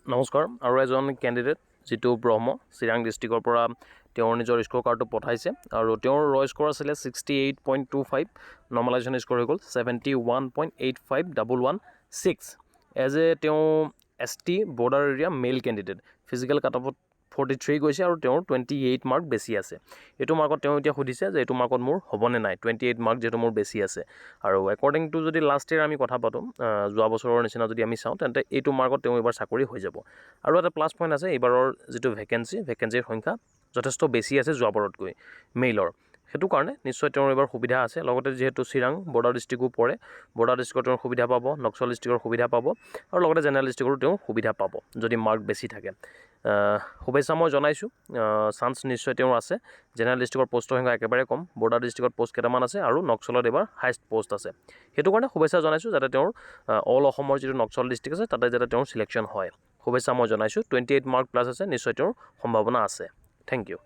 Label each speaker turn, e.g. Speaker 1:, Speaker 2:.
Speaker 1: নমস্কাৰ আৰু এজন কেণ্ডিডেট যিটো ব্ৰহ্ম চিৰাং ডিষ্ট্ৰিক্টৰ পৰা তেওঁৰ নিজৰ স্ক'ৰ কাৰ্ডটো পঠাইছে আৰু তেওঁৰ ৰ স্ক'ৰ আছিলে 68.25 নৰ্মেলাইজেশ্যন স্ক'ৰ হৈ গ'ল 71.851116 এজ এ তেওঁ ST border area male candidate physical cut অফত 43 গৈছে আৰু তেওঁৰ 28 মাৰ্ক বেছি আছে। এইটো মাৰ্কত তেওঁ এতিয়া সুধিছে যে এইটো মাৰ্কত মোৰ হ'বনে নাই 28 মাৰ্ক যিহেতু মোৰ বেছি আছে আৰু একৰ্ডিং টু যদি লাষ্ট ইয়েৰ আমি কথা পাতোঁ যোৱা বছৰৰ নিচিনা যদি আমি চাওঁ তেন্তে এইটো মাৰ্কত তেওঁ এইবাৰ চাকৰি হৈ যাব। আৰু এটা প্লাছ পইণ্ট আছে এইবাৰৰ যিটো ভেকেঞ্চিৰ সংখ্যা যথেষ্ট বেছি আছে যোৱাবাৰতকৈ মেইলৰ, সেইটো কাৰণে নিশ্চয় তেওঁৰ এইবাৰ সুবিধা আছে। লগতে যিহেতু চিৰাং বৰ্ডাৰ ডিষ্ট্ৰিক্টো পৰে, বৰ্ডাৰ ডিষ্ট্ৰিক্টত তেওঁৰ সুবিধা পাব, নক্সাল ডিষ্ট্ৰিক্টৰ সুবিধা পাব আৰু লগতে জেনেৰেল ডিষ্ট্ৰিক্টৰো তেওঁ সুবিধা পাব যদি মাৰ্ক বেছি থাকে। শুভেচ্ছা মই জনাইছোঁ, চান্স নিশ্চয় তেওঁৰ আছে। জেনেৰেল ডিষ্ট্ৰিক্টৰ পষ্টৰ সংখ্যা একেবাৰে কম, বৰ্ডাৰ ডিষ্ট্ৰিক্টত পষ্ট কেইটামান আছে আৰু নক্সালত এইবাৰ হাইষ্ট পষ্ট আছে। সেইটো কাৰণে শুভেচ্ছা জনাইছোঁ যাতে তেওঁৰ অল অসমৰ যিটো নক্সাল ডিষ্ট্ৰিক্ট আছে তাতে যাতে তেওঁৰ চিলেকশ্যন হয়। শুভেচ্ছা মই জনাইছোঁ। 28 মাৰ্ক প্লাছ আছে, নিশ্চয় তেওঁৰ সম্ভাৱনা আছে। Thank U.